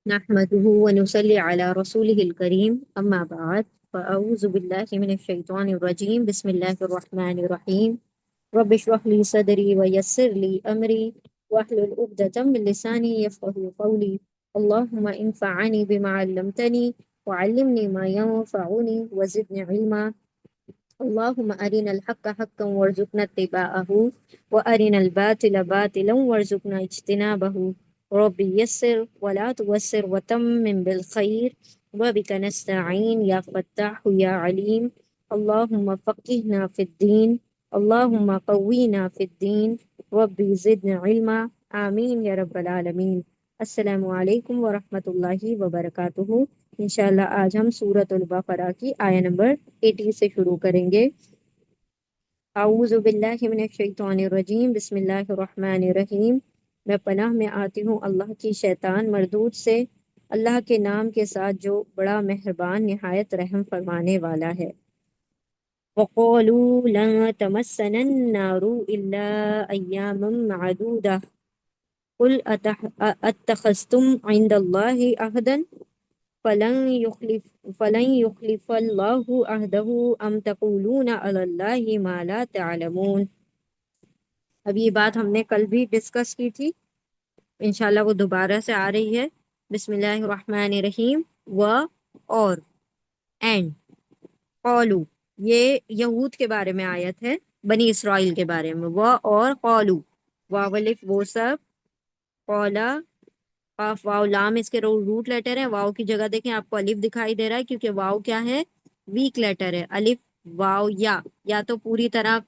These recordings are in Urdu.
نحمده ونصلي على رسوله الكريم أما بعد فأعوذ بالله من الشيطان الرجيم بسم الله الرحمن الرحيم رب اشرح لي صدري ويسر لي أمري واحلل عقدة من لساني يفقهوا قولي اللهم انفعني بما علمتني وعلمني ما ينفعني وزدني علما اللهم أرنا الحق حقا وارزقنا اتباعه وأرنا الباطل باطلا وارزقنا اجتنابه ربي يسر ولا توسر وتمم بالخير وبك نستعين يا فتاح يا عليم اللهم فقهنا في الدين اللهم قوينا في الدين ربي زدنا علما آمين يا رب العالمين السلام عليكم ورحمة الله وبركاته انشاءاللہ آج ہم سورۃ البقرہ کی آیہ نمبر 80 سے شروع کریں گے۔ اعوذ باللہ من الشیطان الرجیم بسم اللہ الرحمن الرحیم۔ میں پناہ میں آتی ہوں اللہ کی شیطان مردود سے، اللہ کے نام کے ساتھ جو بڑا مہربان نہایت رحم فرمانے والا ہے۔ وَقَالُوا لَن تَمَسَّنَا النَّارُ إِلَّا أَيَّامًا مَّعْدُودَةً قُلْ أَتَّخَذْتُمْ عِندَ اللَّهِ عَهْدًا فلن يخلف الله عهده ام تقولون علی اللہ ما لا تعلمون۔ اب یہ بات ہم نے کل بھی ڈسکس کی تھی، انشاءاللہ وہ دوبارہ سے آ رہی ہے۔ بسم اللہ الرحمن الرحیم۔ و اور اینڈ قالو، یہ یہود کے بارے میں آیت ہے، بنی اسرائیل کے بارے میں۔ و اور قالو، واو الف وہ سب، قولا قاف واو لام اس کے روٹ لیٹر ہے۔ واو کی جگہ دیکھیں آپ کو الف دکھائی دے رہا ہے کیونکہ واو کیا ہے؟ ویک لیٹر ہے۔ الف واو یا تو پوری طرح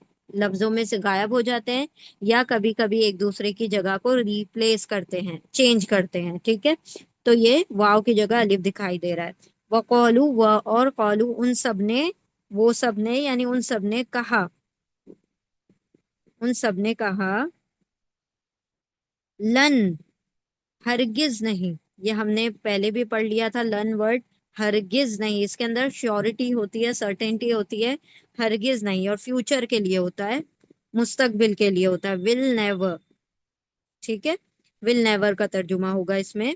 لفظوں میں سے غائب ہو جاتے ہیں یا کبھی کبھی ایک دوسرے کی جگہ کو ریپلیس کرتے ہیں، چینج کرتے ہیں، ٹھیک ہے؟ تو یہ واو کی جگہ الف دکھائی دے رہا ہے۔ وقالو، و اور قالو ان سب نے، وہ سب نے یعنی ان سب نے کہا، ان سب نے کہا، لن ہرگز نہیں، یہ ہم نے پہلے بھی پڑھ لیا تھا لن ورڈ، ہرگز نہیں، اس کے اندر شیورٹی ہوتی ہے، سرٹینٹی ہوتی ہے، ہرگز نہیں، اور فیوچر کے لیے ہوتا ہے، مستقبل کے لیے ہوتا ہے، ول نیور، ٹھیک ہے؟ ول نیور کا ترجمہ ہوگا اس میں۔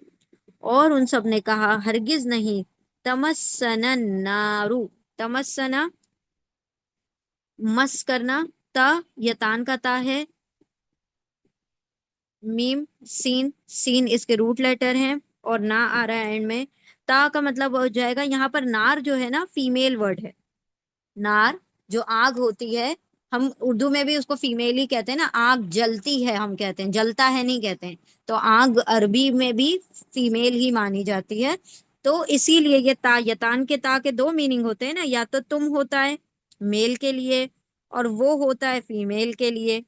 اور ان سب نے کہا ہرگز نہیں، تمسنا النارو، تمسنا مس کرنا، تا یتان کا تا ہے، میم سین، سین اس کے روٹ لیٹر ہیں اور نا آ رہا ہے اینڈ میں۔ تا کا مطلب ہو جائے گا یہاں پر نار جو ہے نا فیمیل ورڈ ہے، نار جو آگ ہوتی ہے، ہم اردو میں بھی اس کو فیمیل ہی کہتے ہیں نا، آگ جلتی ہے ہم کہتے ہیں، جلتا ہے نہیں کہتے ہیں، تو آگ عربی میں بھی فیمیل ہی مانی جاتی ہے۔ تو اسی لیے یہ تا یتان کے تا کے دو میننگ ہوتے ہیں نا، یا تو تم ہوتا ہے میل کے لیے اور وہ ہوتا ہے فیمیل کے لیے،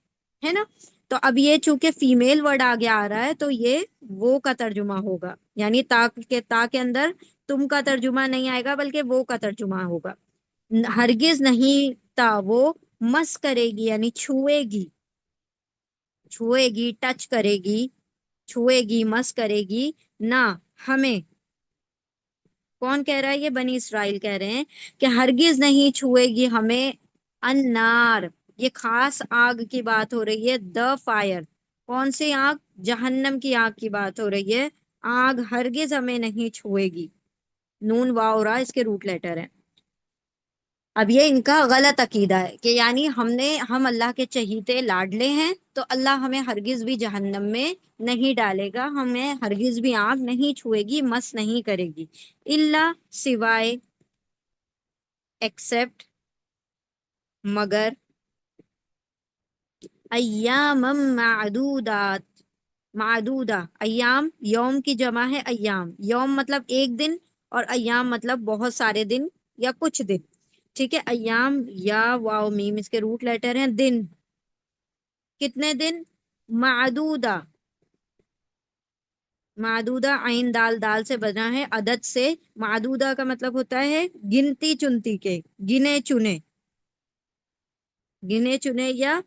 ہے نا؟ تو اب یہ چونکہ فیمیل ورڈ آگے آ رہا ہے تو یہ وہ کا ترجمہ ہوگا، یعنی تا کے اندر تم کا ترجمہ نہیں آئے گا بلکہ وہ کا ترجمہ ہوگا۔ ہرگز نہیں تا وہ مس کرے گی یعنی چھوئے گی، چھوئے گی، ٹچ کرے گی، چھوئے گی، مس کرے گی نہ ہمیں۔ کون کہہ رہا ہے؟ یہ بنی اسرائیل کہہ رہے ہیں کہ ہرگز نہیں چھوئے گی ہمیں النار، یہ خاص آگ کی بات ہو رہی ہے، دا فائر، کون سی آگ؟ جہنم کی آگ کی بات ہو رہی ہے، آگ ہرگز ہمیں نہیں چھوئے گی، نون واؤ را اس کے روٹ لیٹر ہے۔ اب یہ ان کا غلط عقیدہ ہے کہ یعنی ہم اللہ کے چہیتے لاڈلے ہیں تو اللہ ہمیں ہرگز بھی جہنم میں نہیں ڈالے گا، ہمیں ہرگز بھی آگ نہیں چھوئے گی، مس نہیں کرے گی، اللہ سوائے، ایکسپٹ، مگر، ایام معدودات، معدودہ، ایام یوم کی جمع ہے، ایام، یوم مطلب ایک دن اور ایام مطلب بہت سارے دن یا کچھ دن، ٹھیک ہے؟ ایام یا واو میم اس کے روٹ لیٹر ہیں، دن، کتنے دن؟ معدودہ، معدودہ عین دال، دال سے بنا ہے، عدد سے، معدودہ کا مطلب ہوتا ہے گنتی چنتی کے، گنے چنے، گنے چنے یا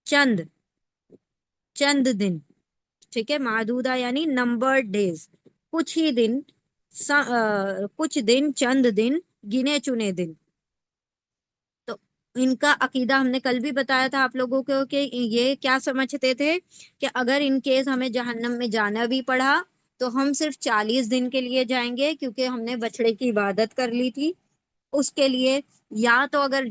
چند، چند دن، ٹھیک ہے؟ معدودہ یعنی نمبر ڈیز، کچھ ہی دن، کچھ دن، چند دن، گنے چنے دن۔ تو ان کا عقیدہ ہم نے کل بھی بتایا تھا آپ لوگوں کو کہ یہ کیا سمجھتے تھے کہ اگر ان کیس ہمیں جہنم میں جانا بھی پڑا تو ہم صرف 40 دن کے لیے جائیں گے کیونکہ ہم نے بچڑے کی عبادت کر لی تھی اس کے لیے، یا تو اگر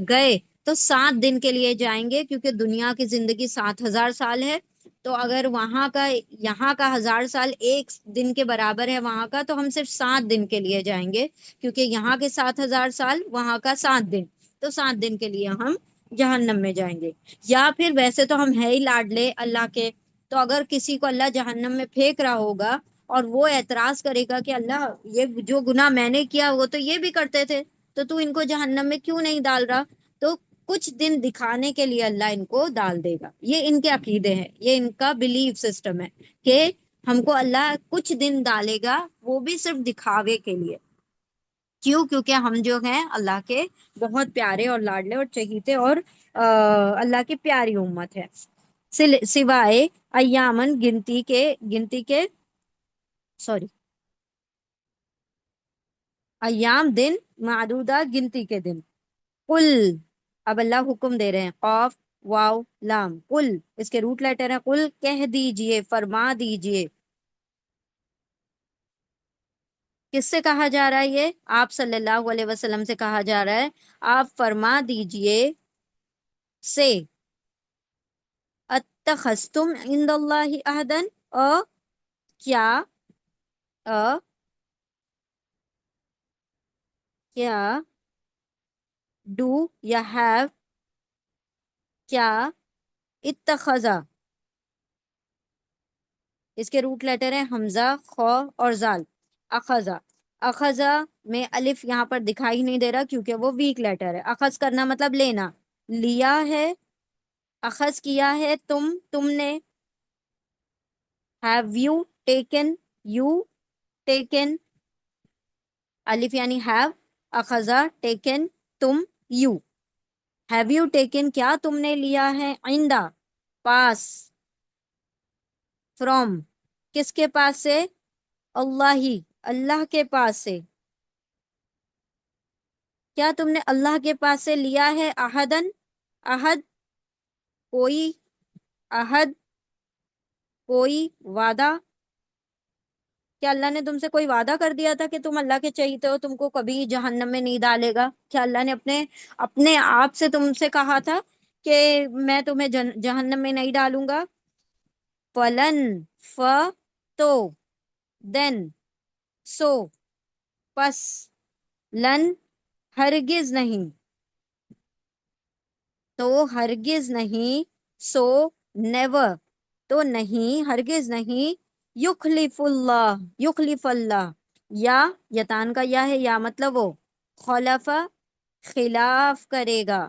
گئے تو 7 دن کے لیے جائیں گے کیونکہ دنیا کی زندگی 7,000 سال ہے، تو اگر وہاں کا یہاں کا 1,000 سال ایک دن کے برابر ہے وہاں کا، تو ہم صرف 7 دن کے لیے جائیں گے کیونکہ یہاں کے 7,000 سال وہاں کا 7 دن، تو 7 دن کے لیے ہم جہنم میں جائیں گے۔ یا پھر ویسے تو ہم ہے ہی لاڈلے اللہ کے، تو اگر کسی کو اللہ جہنم میں پھینک رہا ہوگا اور وہ اعتراض کرے گا کہ اللہ یہ جو گناہ میں نے کیا وہ تو یہ بھی کرتے تھے، تو ان کو جہنم میں کیوں نہیں ڈال رہا، تو کچھ دن دکھانے کے لیے اللہ ان کو ڈال دے گا۔ یہ ان کے عقیدے ہیں، یہ ان کا بلیف سسٹم ہے کہ ہم کو اللہ کچھ دن ڈالے گا، وہ بھی صرف دکھاوے کے لیے۔ کیوں؟ کیونکہ ہم جو ہیں اللہ کے بہت پیارے اور لاڈلے اور چہیتے اور اللہ کی پیاری امت ہے۔ سوائے ایامن گنتی کے سوری ایام دن، معدودہ گنتی کے دن۔ قل، اب اللہ حکم دے رہے ہیں، قاف واو لام، قل اس کے روٹ لیٹر ہے، قل کہہ دیجئے، فرما دیجئے۔ کس سے کہا جا رہا ہے؟ یہ آپ صلی اللہ علیہ وسلم سے کہا جا رہا ہے، آپ فرما دیجئے سے، اتخذتم عند اللہ عہدن، کیا ا کیا ڈو یا ہیو، کیا اتخذا، اس کے روٹ لیٹر ہیں حمزہ، خو اور زال، اخذا۔ اخذا میں الف یہاں پر دکھائی نہیں دے رہا کیونکہ وہ ویک لیٹر ہے۔ اخذ کرنا مطلب لینا، لیا ہے، اخذ کیا ہے، تم نے، have you taken, you taken, الف یعنی ہیو، اخذا ٹیکن، تم، یو، ہیو یو ٹیکن، کیا تم نے لیا ہے، عندہ پاس، فرام کس کے پاس سے، اللہ ہی اللہ کے پاس سے، کیا تم نے اللہ کے پاس سے لیا ہے، عہدن عہد، کوئی عہد، کوئی وعدہ، کیا اللہ نے تم سے کوئی وعدہ کر دیا تھا کہ تم اللہ کے چہیتے ہو، تم کو کبھی جہنم میں نہیں ڈالے گا؟ کیا اللہ نے اپنے آپ سے تم سے کہا تھا کہ میں تمہیں جہنم میں نہیں ڈالوں گا؟ فلن، تو، دین، سو، پس، لن ہرگز نہیں، تو ہرگز نہیں، سو نیور، تو نہیں ہرگز نہیں، یخلف اللہ، یا یتان کا یا ہے، یا مطلب وہ خلف، خلاف کرے گا،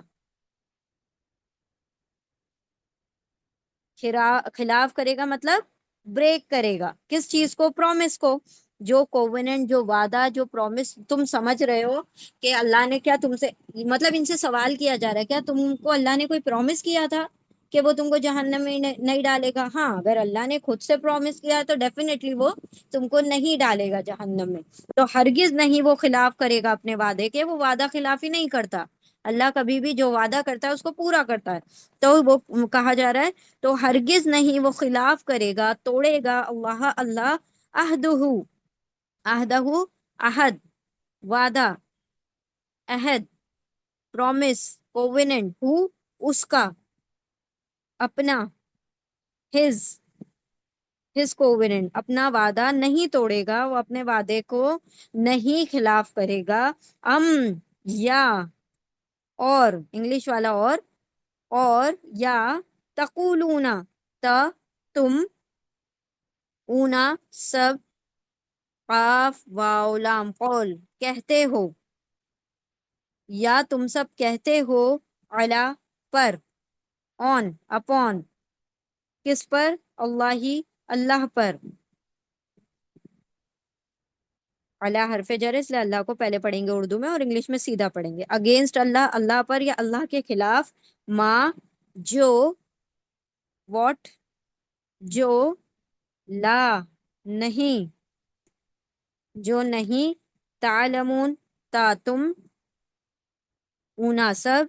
خلاف کرے گا مطلب بریک کرے گا، کس چیز کو؟ پرومس کو، جو کووننٹ، جو وعدہ، جو پرومس تم سمجھ رہے ہو کہ اللہ نے کیا تم سے، مطلب ان سے سوال کیا جا رہا ہے کیا تم کو اللہ نے کوئی پرومس کیا تھا کہ وہ تم کو جہنم میں نہیں ڈالے گا؟ ہاں، اگر اللہ نے خود سے پرومس کیا ہے تو ڈیفینیٹلی وہ تم کو نہیں ڈالے گا جہنم میں، تو ہرگز نہیں وہ خلاف کرے گا اپنے وعدے کے، وہ وعدہ خلافی نہیں کرتا، اللہ کبھی بھی جو وعدہ کرتا ہے اس کو پورا کرتا ہے، تو وہ کہا جا رہا ہے تو ہرگز نہیں وہ خلاف کرے گا، توڑے گا اللہ عہدہ، عہدہ عہد، وعدہ، عہد، پرومس، کووننٹ، اس کا، اپنا، ہز کووننٹ، اپنا وعدہ نہیں توڑے گا، وہ اپنے وعدے کو نہیں خلاف کرے گا، ام، یا، اور انگلش والا اور یا تقولون، تم، اونا سب، قاف واو لام، قول کہتے ہو، یا تم سب کہتے ہو، علی پر، آن اپون، کس پر؟ اللہ ہی اللہ پر، اللہ حرف جر ہے اس لیے اللہ کو پہلے پڑھیں گے اردو میں اور انگلش میں سیدھا پڑھیں گے، اگینسٹ اللہ، اللہ پر یا اللہ کے خلاف، ما، جو، واٹ، جو، لا، نہیں، جو نہیں، تعلمون، تم، اونا سب،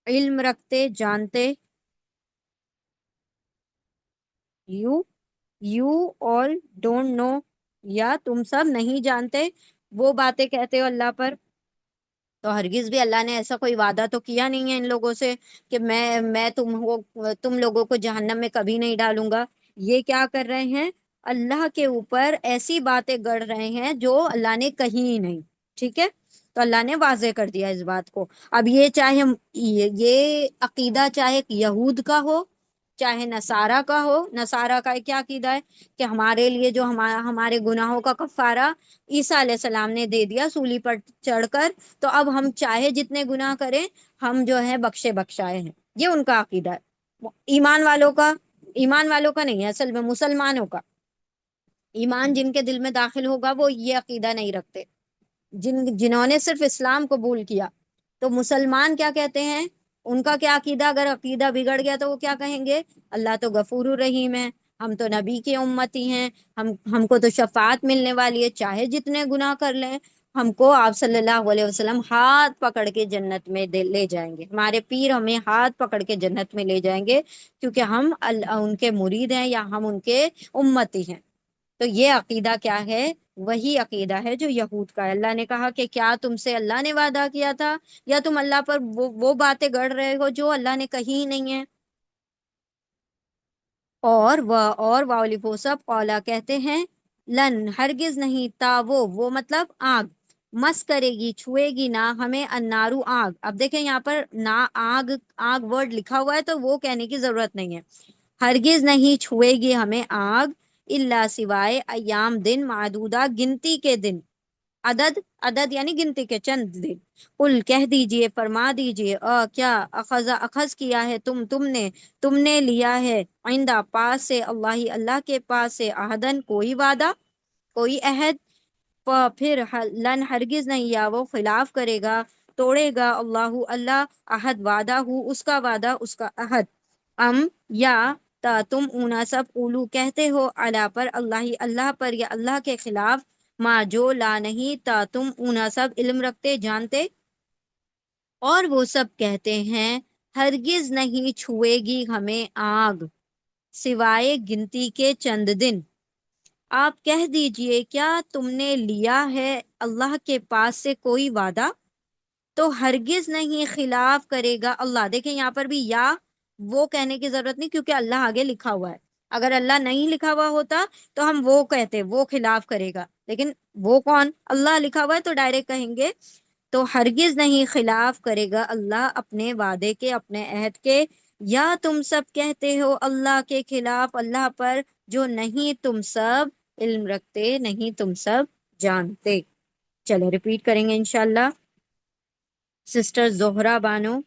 علم رکھتے، جانتے، you, you all don't know, یا تم سب نہیں جانتے وہ باتیں کہتے ہو اللہ پر. تو ہرگز بھی اللہ نے ایسا کوئی وعدہ تو کیا نہیں ہے ان لوگوں سے کہ میں تم لوگوں کو جہنم میں کبھی نہیں ڈالوں گا. یہ کیا کر رہے ہیں؟ اللہ کے اوپر ایسی باتیں گڑ رہے ہیں جو اللہ نے کہی ہی نہیں. ٹھیک ہے، تو اللہ نے واضح کر دیا اس بات کو. اب یہ چاہے یہ عقیدہ چاہے یہود کا ہو چاہے نصارہ کا ہو. نصارہ کا کیا عقیدہ ہے کہ ہمارے لیے جو ہمارے گناہوں کا کفارہ عیسیٰ علیہ السلام نے دے دیا سولی پر چڑھ کر، تو اب ہم چاہے جتنے گناہ کریں ہم جو ہے بخشے بخشائے ہیں. یہ ان کا عقیدہ ہے. ایمان والوں کا نہیں ہے، اصل میں مسلمانوں کا ایمان جن کے دل میں داخل ہوگا وہ یہ عقیدہ نہیں رکھتے. جنہوں نے صرف اسلام قبول کیا. تو مسلمان کیا کہتے ہیں؟ ان کا کیا عقیدہ؟ اگر عقیدہ بگڑ گیا تو وہ کیا کہیں گے؟ اللہ تو غفور الرحیم ہے، ہم تو نبی کی امتی ہیں، ہم کو تو شفاعت ملنے والی ہے، چاہے جتنے گناہ کر لیں ہم کو آپ صلی اللہ علیہ وسلم ہاتھ پکڑ کے جنت میں لے جائیں گے. ہمارے پیر ہمیں ہاتھ پکڑ کے جنت میں لے جائیں گے کیونکہ ہم ان کے مرید ہیں یا ہم ان کے امتی ہیں. تو یہ عقیدہ کیا ہے؟ وہی عقیدہ ہے جو یہود کا ہے. اللہ نے کہا کہ کیا تم سے اللہ نے وعدہ کیا تھا یا تم اللہ پر وہ باتیں گڑھ رہے ہو جو اللہ نے کہی ہی نہیں ہے. اور واولفوسب اولا کہتے ہیں لن ہرگز نہیں تا وہ مطلب آگ مس کرے گی چھوئے گی نہ ہمیں انارو آگ. اب دیکھیں یہاں پر نہ آگ آگ ورڈ لکھا ہوا ہے تو وہ کہنے کی ضرورت نہیں ہے. ہرگز نہیں چھوئے گی ہمیں آگ اللہ سوائے ایام دن معدودہ گنتی کے دن. عدد یعنی گنتی کے چند دن. قل کہہ دیجئے فرما دیجئے کیا اخذ کیا ہے تم نے لیا ہے آئندہ پاس سے اللہ کے پاس سے عہدن کوئی وعدہ کوئی عہد. پھر لن ہرگز نہیں یا وہ خلاف کرے گا توڑے گا اللہ عہد وعدہ ہو اس کا وعدہ اس کا عہد. یا تم اونا سب اولو کہتے ہو اللہ پر اللہ پر یا اللہ کے خلاف ما جو لا نہیں تا تم اونا سب علم رکھتے جانتے. اور وہ سب کہتے ہیں ہرگز نہیں چھوئے گی ہمیں آگ سوائے گنتی کے چند دن. آپ کہہ دیجئے کیا تم نے لیا ہے اللہ کے پاس سے کوئی وعدہ؟ تو ہرگز نہیں خلاف کرے گا اللہ. دیکھیں یہاں پر بھی یا وہ کہنے کی ضرورت نہیں کیونکہ اللہ آگے لکھا ہوا ہے. اگر اللہ نہیں لکھا ہوا ہوتا تو ہم وہ کہتے وہ خلاف کرے گا، لیکن وہ کون؟ اللہ لکھا ہوا ہے تو ڈائریکٹ کہیں گے. تو ہرگز نہیں خلاف کرے گا اللہ اپنے وعدے کے اپنے عہد کے. یا تم سب کہتے ہو اللہ کے خلاف اللہ پر جو نہیں تم سب علم رکھتے نہیں تم سب جانتے. چلو ریپیٹ کریں گے انشاءاللہ. Sister Zahra Bano,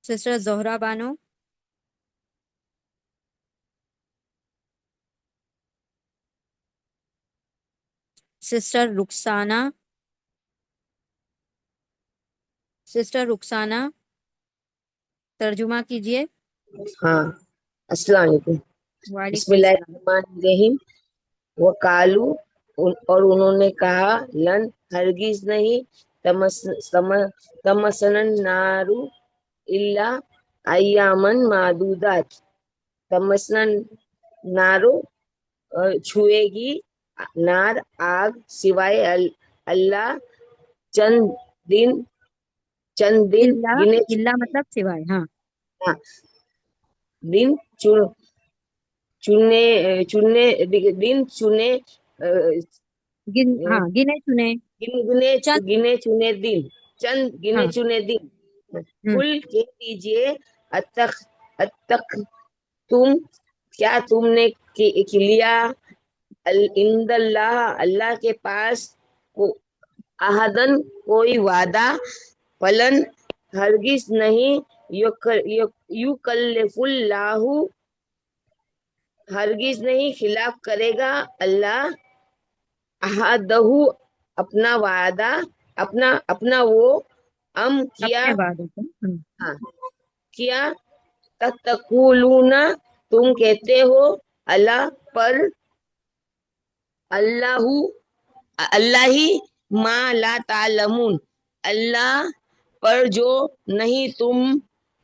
sister Zahra Bano, sister Rukhsana, sister Rukhsana ترجمہ کیجئے. ہاں، السلام علیکم. بسم وعلیکم اللہ السلام. الرحمن الرحیم. وقالو اور انہوں نے کہا لن ہرگز نہیں تمسن نارو الا ایامن معدودات. تمسن نارو چھوئے گی نار آگ سوائے اللہ چند دن اللہ گنے اللہ مطلب سوائے. ہاں ہاں، دن چنے چنے دن چنے ہاں گنے چنے گنے چند. گنے چنے دن چند گنے ہاں چنے دن. ہوں کل کہہ دیجئے اتق تم کیا تم نے لیا عند اللہ اللہ کے پاس احدن کوئی وعدہ فلن ہرگز نہیں یکلف اللہ ہرگز نہیں خلاف کرے گا اللہ احدہ اپنا وعدہ اپنا وہ کیا. اپنے بعد کو. ہاں، کیا تقولون تم کہتے ہو اللہ پر اللہ ہی ما لا تعلمون اللہ پر جو نہیں تم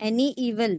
any evil,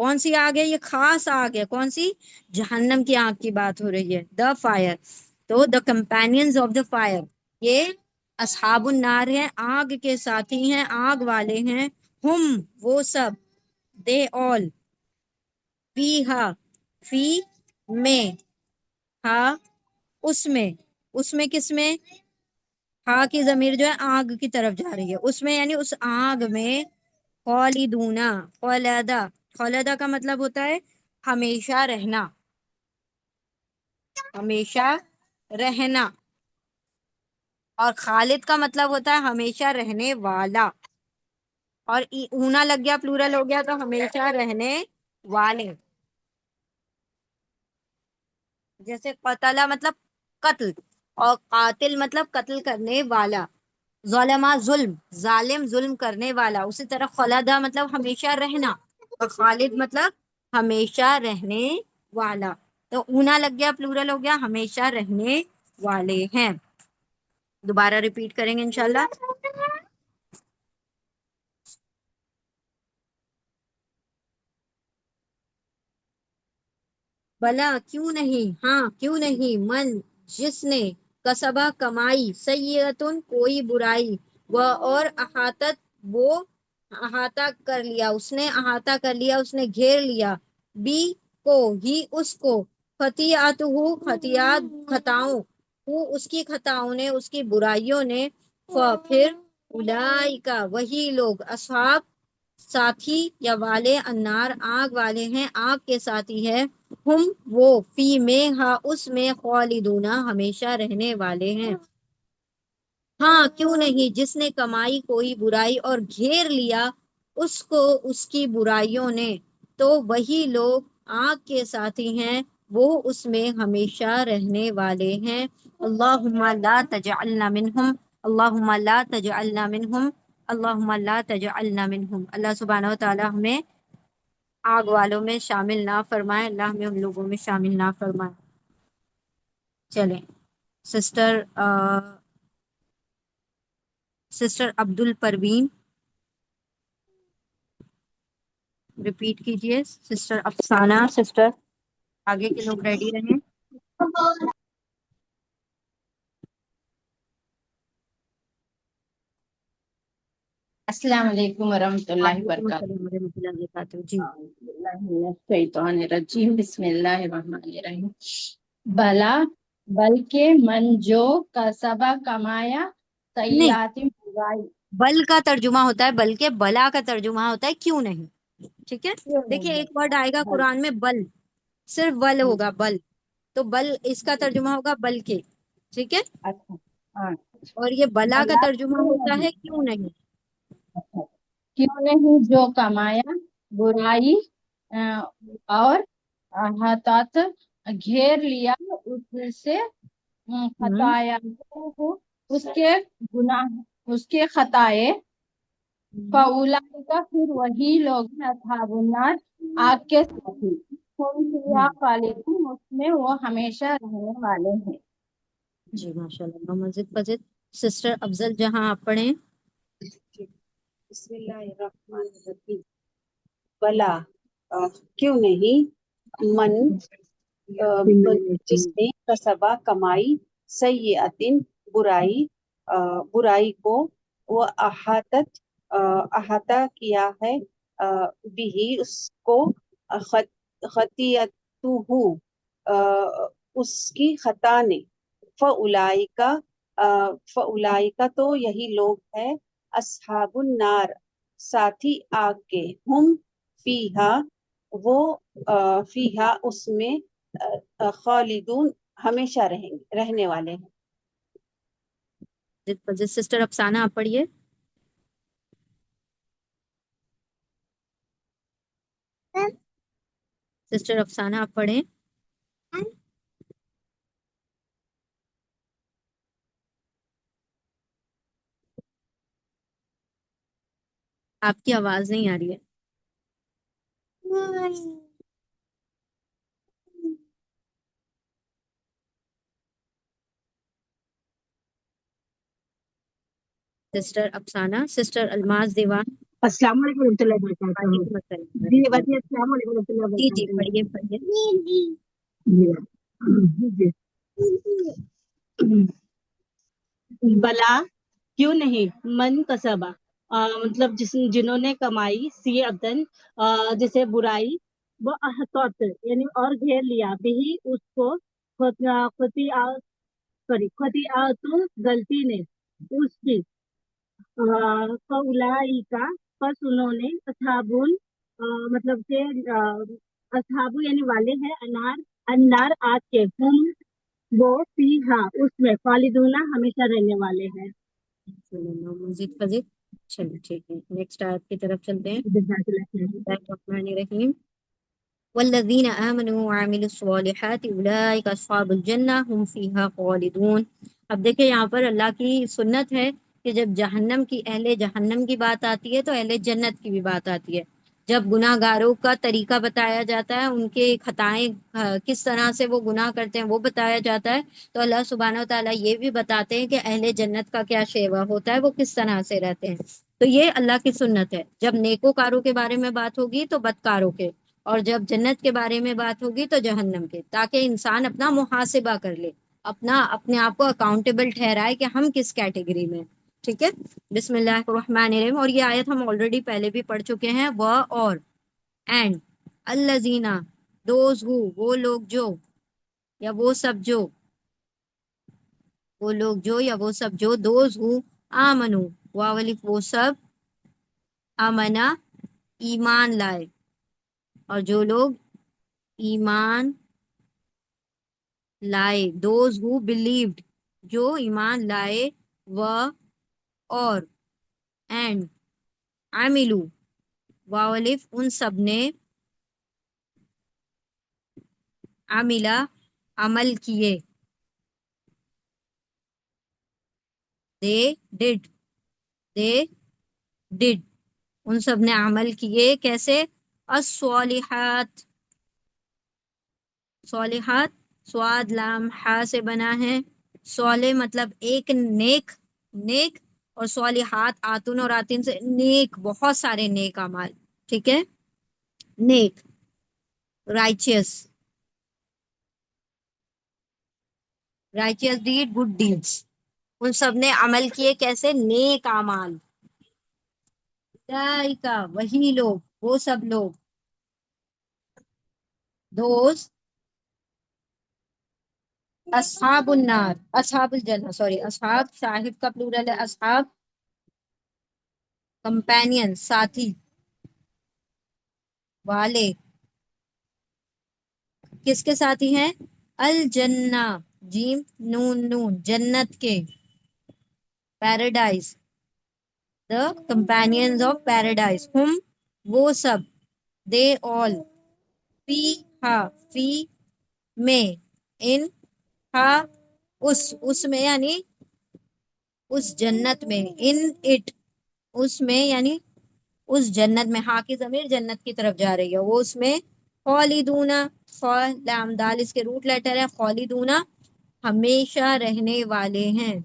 کون سی آگ ہے؟ یہ خاص آگ ہے. کون سی؟ جہنم کی آگ کی بات ہو رہی ہے. The fire. تو the companions of the fire, یہ اصحاب النار ہیں، آگ کے ساتھی ہیں، آگ والے ہیں. ہم، وہ سب، دے آل، فیہا، فی میں، ہا اس میں کس میں؟ ہا کی ضمیر جو ہے آگ کی طرف جا رہی ہے. اس میں یعنی اس آگ میں، خالدونا، خلدا، خلدا کا مطلب ہوتا ہے ہمیشہ رہنا، ہمیشہ رہنا. اور خالد کا مطلب ہوتا ہے ہمیشہ رہنے والا. اور اونا لگ گیا، پلورل ہو گیا، تو ہمیشہ رہنے والے. جیسے قتلہ مطلب قتل، اور قاتل مطلب قتل کرنے والا. ظلمہ ظلم، ظالم ظلم کرنے والا. اسی طرح خلدہ مطلب ہمیشہ رہنا، اور خالد مطلب ہمیشہ رہنے والا. تو اونا لگ گیا، پلورل ہو گیا، ہمیشہ رہنے والے ہیں. دوبارہ ریپیٹ کریں گے انشاءاللہ. بلا کیوں نہیں، ہاں کیوں نہیں، من جس نے، کسبہ کمائی، سیئتن کوئی برائی، وہ اور احاطت وہ احاطہ کر لیا، اس نے احاطہ کر لیا، اس نے گھیر لیا، بی کو ہی اس کو، خطیئات ہو خطیات خطاؤں، ہو اس کی خطاؤں نے، اس کی برائیوں نے، پھر اولئک وہی لوگ، اصحاب ساتھی یا والے، النار آگ والے ہیں، آگ کے ساتھی ہے، ہم وہ، فی میں ہا اس میں، خالدون ہمیشہ رہنے والے ہیں. ہاں کیوں نہیں، جس نے کمائی کوئی برائی اور گھیر لیا اس کو اس کی برائیوں نے، تو وہی لوگ آگ کے ساتھی ہیں، وہ اس میں ہمیشہ رہنے والے ہیں. اللہم لا تجعلنا منہم، اللہم لا تجعلنا منہم، اللہم لا تجعلنا منہم. اللہ سبحانہ و تعالی ہمیں آگ والوں میں شامل نہ فرمائے، اللہ ہمیں ان لوگوں میں شامل نہ فرمائے. چلیں سسٹر عبد الپروین ریپیٹ کیجئے. سسٹر افسانہ، سسٹر آگے کے لوگ ریڈی رہیں. السلام علیکم ورحمۃ اللہ وعلیکم وبرکاتہ. السلام ورحمۃ اللہ وبرکاتہ. جی. اعوذ باللہ من الشیطان الرجیم. بسم اللہ الرحمن الرحیم. بلا، بلکہ، من جو، کسبہ کمایا، نہیں، سیئات برائی. بل کا ترجمہ ہوتا ہے بلکہ، بلا کا ترجمہ ہوتا ہے کیوں نہیں. ٹھیک ہے. کیوں دیکھیے نہیں ایک ورڈ آئے گا بل. قرآن میں بل، صرف بل ہوگا، بل. تو بل اس کا ترجمہ ہوگا بلکہ. ٹھیک ہے. اچھا، ہاں. اور یہ بلا کا بلا ترجمہ کیوں ہوتا نہیں. ہے کیوں نہیں. اچھا. کیوں نہیں جو کمایا برائی اور احاطہ گھیر لیا اس سے ہوں خطایا کو، اس کے گناہ، اس کے خطائے، فاولئک پھر وہی لوگ ہیں، اصحاب النار آگ کے ساتھی، ہم فیہا خالدون اس میں وہ ہمیشہ رہنے والے ہیں. جی ماشاء اللہ، مزید مزید. سسٹر افضل جہاں آپ پڑھیں. بسم اللہ الرحمن الرحیم. بلا، کیوں نہیں، من جس نے، کسبہ کمائی، سیئاتن برائی، برائی کو، وہ احاطہ کیا ہے، بھی اس کو، خطیئتہ اس کی خطا نے، فاولئک تو یہی لوگ ہے، اصحاب النار ساتھی آگ کے، ہم فیہا وہ فیہا اس میں، خالدون ہمیشہ رہنے والے ہیں. سسٹر افسانہ آپ پڑھیے. سسٹر افسانہ آپ پڑھیں. آپ کی آواز نہیں آ رہی ہے. سسٹر افسانہ. سسٹر الماس دیوان. السلام علیکم ورحمۃ اللہ وبرکاتہ. وعلیکم السلام جی ورحمۃ بتائیے, اللہ. السلام علیکم ورحمۃ اللہ جی جی وبرکاتہ. پڑھیے پڑھیے. جی جی. بلا کیوں نہیں, من کسبا مطلب جنہوں نے کمائی, سی ابدن جسے برائی, وہ احتوت یعنی اور گھیر لیا, بھی اس کو خطیئات غلطی نے اس کی, فاولئک پس انہوں نے, اصحابون مطلب کہ اصحاب یعنی والے ہیں, انار آگ کے, ہم وہ فیہا اس میں, خالدون ہمیشہ رہنے والے ہیں. مزید فضل. چلیے ٹھیک ہے, نیکسٹ آیت کی طرف چلتے ہیں. جزاک اللہ خیر. بسم اللہ الرحمن الرحیم. والذین آمنوا وعملوا الصالحات اولئک اصحاب الجنہ هم فیہا خالدون. اب دیکھیں یہاں پر اللہ کی سنت ہے کہ جب جہنم کی, اہل جہنم کی بات آتی ہے تو اہل جنت کی بھی بات آتی ہے. جب گناہ گاروں کا طریقہ بتایا جاتا ہے, ان کے خطائیں کس طرح سے وہ گناہ کرتے ہیں وہ بتایا جاتا ہے, تو اللہ سبحانہ و تعالیٰ یہ بھی بتاتے ہیں کہ اہل جنت کا کیا شیوا ہوتا ہے, وہ کس طرح سے رہتے ہیں. تو یہ اللہ کی سنت ہے. جب نیکوکاروں کے بارے میں بات ہوگی تو بدکاروں کے, اور جب جنت کے بارے میں بات ہوگی تو جہنم کے, تاکہ انسان اپنا محاسبہ کر لے, اپنے آپ کو اکاؤنٹیبل ٹھہرائے کہ ہم کس کیٹیگری میں. ٹھیک ہے. بسم اللہ الرحمن الرحیم. اور یہ آیت ہم آلریڈی پہلے بھی پڑھ چکے ہیں. وہ اور اینڈ الذین دوز ہو, وہ لوگ جو, یا وہ سب جو, وہ لوگ جو یا وہ سب جو, دوز ہو آمنو, وہ سب, آمنا ایمان لائے, اور جو لوگ ایمان لائے, دوز ہو بلیوڈ, جو ایمان لائے, وہ اور اینڈ عاملو, واولف ان سب نے, عاملہ عمل کیے, دے ڈڈ, دے ڈڈ ان سب نے عمل کیے, کیسے, الصالحات, صالحات سواد لام ہا سے بنا ہے. صالح مطلب ایک نیک, نیک, اور صالحات آتون اور آتین سے نیک, بہت سارے نیک اعمال. ٹھیک ہے. نیک, رائچیس, رائچیس ڈیڈ, گڈ ڈیڈس, ان سب نے عمل کیے, کیسے, نیک اعمال. اولئک وہی لوگ, وہ سب لوگ, دوست اصحاب النار, اصحاب الجنہ, سوری, اصحاب صاحب کا پلورل ہے, اصحاب کمپینین, ساتھی, والے, کس کے ساتھی ہیں, الجنہ, جیم نون نون, جنت کے, paradise, the companions of paradise, ہم وہ سب, they all, فی ہا, فی میں, ان ہا اس میں یعنی اس جنت میں, ان اٹ اس میں یعنی اس جنت میں, ہا کی ضمیر جنت کی طرف جا رہی ہے, وہ اس میں, خالدون, لام دال اس کے روٹ لیٹر ہے, خالدون ہمیشہ رہنے والے ہیں.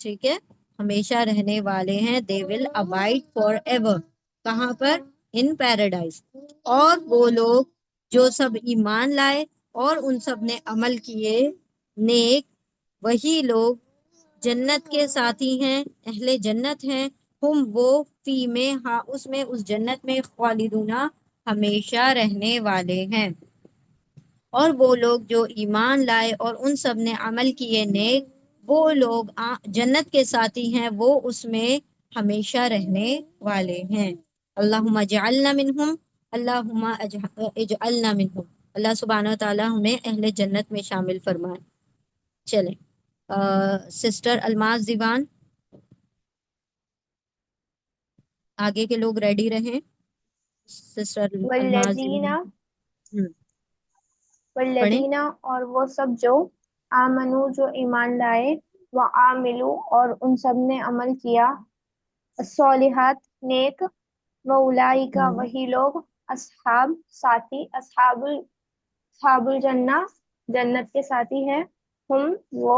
ٹھیک ہے, ہمیشہ رہنے والے ہیں. دے ول ابائڈ فار ایور, کہاں پر, ان پیراڈائز. اور وہ لوگ جو سب ایمان لائے اور ان سب نے عمل کیے نیک, وہی لوگ جنت کے ساتھی ہیں, اہل جنت ہیں. ہم وہ فی میں, ہاں اس میں, اس جنت میں, خالدون ہمیشہ رہنے والے ہیں. اور وہ لوگ جو ایمان لائے اور ان سب نے عمل کیے نیک, وہ لوگ جنت کے ساتھی ہیں, وہ اس میں ہمیشہ رہنے والے ہیں. اللہم اجعلنا منہم, اللہم اجعلنا منہم, اللہ سبحانہ وتعالی ہمیں اہل جنت میں شامل فرمائے. چلیں سسٹر الماس دیوان, آگے کے لوگ ریڈی رہیں. سسٹر الماس والذین دیوان پڑھیں. والذین اور وہ سب جو, آمنو جو ایمان لائے, وعاملو اور ان سب نے عمل کیا, الصالحات نیک, واولئک وہی لوگ, اصحاب ساتھی, اصحاب الجنہ جنت کے ساتھی ہیں, ہم وہ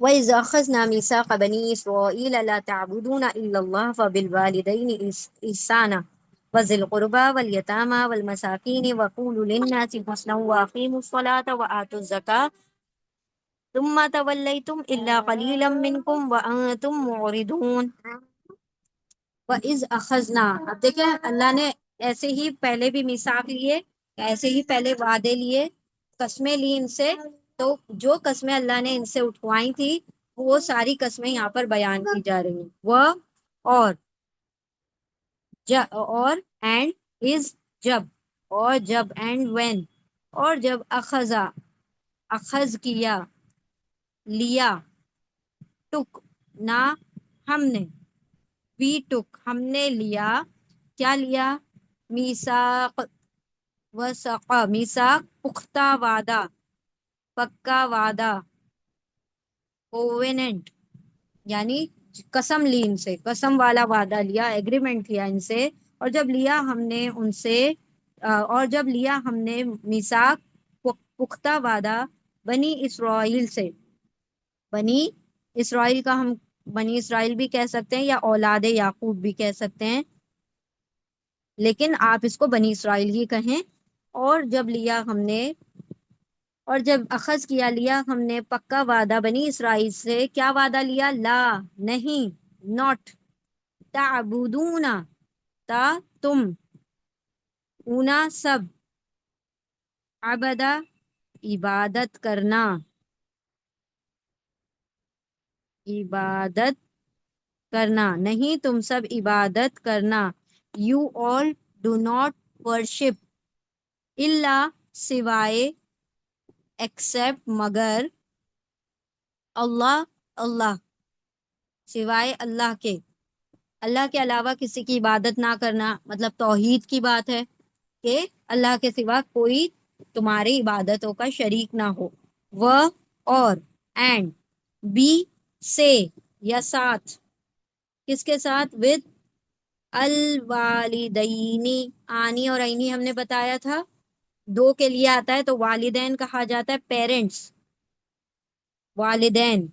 وإذ أخذنا ميثاق بني إسرائيل لا تعبدون إلا الله فبالوالدين إحسانا وذي القربى واليتامى والمساكين وقولوا للناس حسنا وأقيموا الصلاة وآتوا الزكاة ثم توليتم إلا قليلا منكم وأنتم معرضون وإذ أخذنا اب دیکھیں اللہ نے ایسے ہی پہلے بھی میثاق لیے ایسے ہی پہلے وعدے لیے قسمیں لی ان سے تو جو قسمیں اللہ نے ان سے اٹھوائی تھی وہ ساری قسمیں یہاں پر بیان کی جا رہی ہیں وہ اور اور اینڈ از جب اور جب اینڈ وین اور جب اخذ کیا لیا ٹک نہ ہم نے وی ٹک ہم نے لیا کیا لیا میثاق وثاقہ میثاق پختہ وعدہ پکا وعدہ کووننٹ یعنی قسم لی ان سے قسم والا وعدہ لیا ایگریمنٹ لیا ان سے اور جب لیا ہم نے ان سے اور جب لیا ہم نے میثاق پختہ وعدہ بنی اسرائیل سے بنی اسرائیل کا ہم بنی اسرائیل بھی کہہ سکتے ہیں یا اولاد یعقوب بھی کہہ سکتے ہیں لیکن آپ اس کو بنی اسرائیل ہی کہیں اور جب لیا ہم نے اور جب اخذ کیا لیا ہم نے پکا وعدہ بنی اسرائیل سے کیا وعدہ لیا لا نہیں ناٹ تعبدون تا تم اونا سب عبدہ عبادت کرنا عبادت کرنا نہیں تم سب عبادت کرنا you all do not worship الا سوائے ایکسپٹ مگر اللہ سوائے اللہ کے علاوہ کسی کی عبادت نہ کرنا مطلب توحید کی بات ہے کہ اللہ کے سوا کوئی تمہاری عبادتوں کا شریک نہ ہو وہ اور اینڈ بی سے یا ساتھ کس کے ساتھ ود الوالدینی آنی اور عینی ہم نے بتایا تھا دو کے لیے آتا ہے تو والدین کہا جاتا ہے پیرنٹس والدین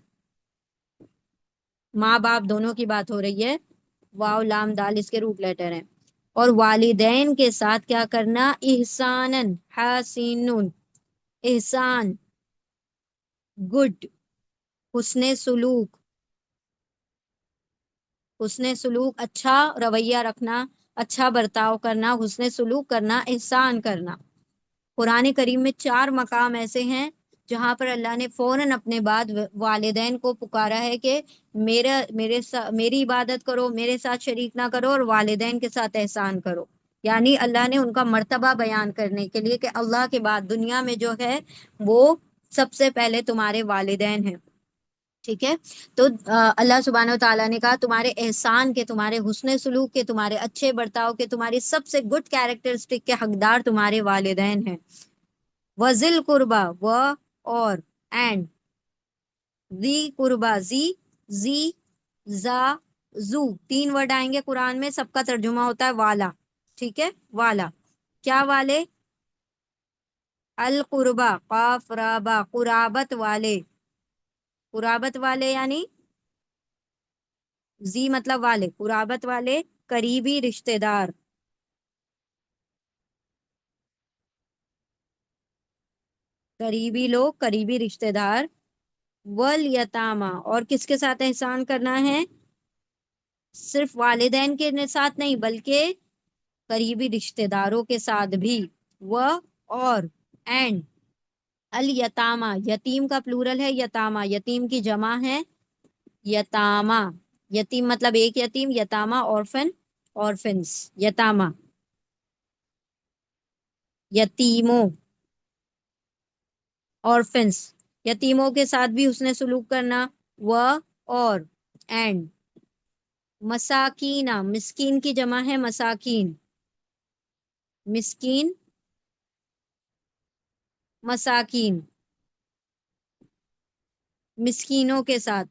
ماں باپ دونوں کی بات ہو رہی ہے واو لام دال اس کے روٹ لیٹر ہیں اور والدین کے ساتھ کیا کرنا احسانن حسینن احسان گڈ حسن سلوک اچھا رویہ رکھنا اچھا برتاؤ کرنا حسن سلوک کرنا احسان کرنا قرآن کریم میں 4 مقام ایسے ہیں جہاں پر اللہ نے فوراً اپنے بعد والدین کو پکارا ہے کہ میری عبادت کرو میرے ساتھ شریک نہ کرو اور والدین کے ساتھ احسان کرو یعنی اللہ نے ان کا مرتبہ بیان کرنے کے لیے کہ اللہ کے بعد دنیا میں جو ہے وہ سب سے پہلے تمہارے والدین ہیں ٹھیک ہے تو اللہ سبحانہ و تعالیٰ نے کہا تمہارے احسان کے تمہارے حسن سلوک کے تمہارے اچھے برتاؤ کے تمہاری سب سے گڈ کیریکٹرسٹک کے حقدار تمہارے والدین ہیں وذل قربا و اور اینڈ ذی قربا زی زا زو 3 ورڈ آئیں گے قرآن میں سب کا ترجمہ ہوتا ہے والا ٹھیک ہے والا کیا والے القربا قاف رابا قرابت والے یعنی زی مطلب والے قرابت والے قریبی رشتہ دار قریبی لوگ، قریبی رشتہ دار، والیتاما، اور کس کے ساتھ احسان کرنا ہے؟ صرف والدین کے ساتھ نہیں بلکہ قریبی رشتہ داروں کے ساتھ بھی. وہ اور اینڈ الیتاما، یتیم کا پلورل ہے یتاما، یتیم کی جمع ہے یتاما. یتیم مطلب ایک یتیم، یتاما اورفن، اورفنس، یتاما یتیموں، اورفنس یتیموں کے ساتھ بھی حسن سلوک کرنا. وہ اور اینڈ مساکینہ، مسکین کی جمع ہے مساکین، مسکین مساکین، مسکینوں کے ساتھ،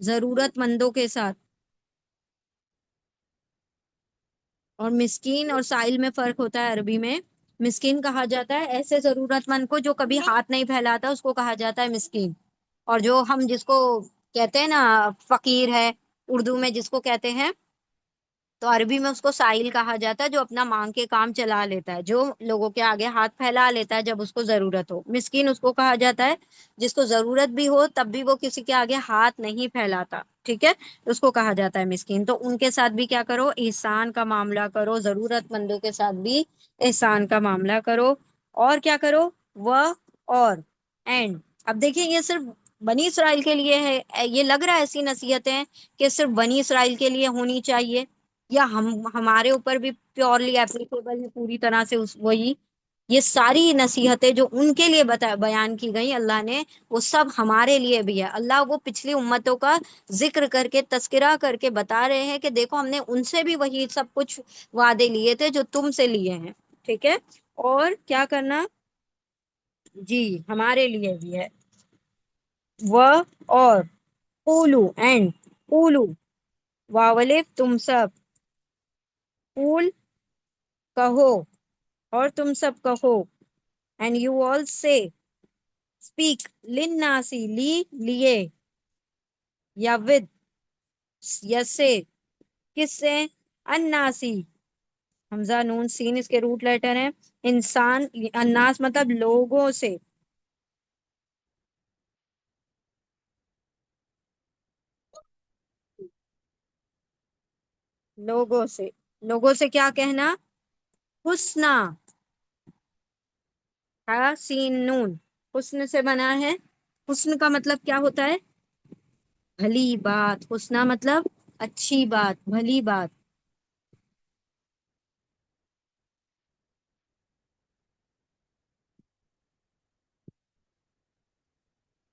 ضرورت مندوں کے ساتھ. اور مسکین اور سائل میں فرق ہوتا ہے عربی میں. مسکین کہا جاتا ہے ایسے ضرورت مند کو جو کبھی ہاتھ نہیں پھیلاتا، اس کو کہا جاتا ہے مسکین. اور جو ہم جس کو کہتے ہیں نا فقیر ہے اردو میں جس کو کہتے ہیں، تو عربی میں اس کو سائل کہا جاتا ہے، جو اپنا مانگ کے کام چلا لیتا ہے، جو لوگوں کے آگے ہاتھ پھیلا لیتا ہے جب اس کو ضرورت ہو. مسکین اس کو کہا جاتا ہے جس کو ضرورت بھی ہو تب بھی وہ کسی کے آگے ہاتھ نہیں پھیلاتا. ٹھیک ہے، اس کو کہا جاتا ہے مسکین. تو ان کے ساتھ بھی کیا کرو؟ احسان کا معاملہ کرو. ضرورت مندوں کے ساتھ بھی احسان کا معاملہ کرو. اور کیا کرو؟ وہ اور اینڈ. اب دیکھیں یہ صرف بنی اسرائیل کے لیے ہے. یہ لگ رہا ہے ایسی نصیحتیں کہ صرف بنی اسرائیل کے لیے ہونی چاہیے، یا ہمارے اوپر بھی پیورلی اپلیکیبل ہے پوری طرح سے وہی. یہ ساری نصیحتیں جو ان کے لیے بیان کی گئی اللہ نے، وہ سب ہمارے لیے بھی ہے. اللہ وہ پچھلی امتوں کا ذکر کر کے تذکرہ کر کے بتا رہے ہیں کہ دیکھو ہم نے ان سے بھی وہی سب کچھ وعدے لیے تھے جو تم سے لیے ہیں. ٹھیک ہے، اور کیا کرنا؟ جی ہمارے لیے بھی ہے. وہ اور قولو اینڈ قولو، واولف تم سب، قول کہو، اور تم سب کہو، اینڈ یو آل سے اسپیک، للناسی لیے، یا ود یا سے، کس سے؟ الناسی، حمزہ نون سین اس کے روٹ لیٹر ہیں. انسان، الناس مطلب لوگوں سے. لوگوں سے، لوگوں سے کیا کہنا؟ حسنا، سین نون، حسن سے بنا ہے. حسن کا مطلب کیا ہوتا ہے؟ بھلی بات. حسنا مطلب اچھی بات، بھلی بات.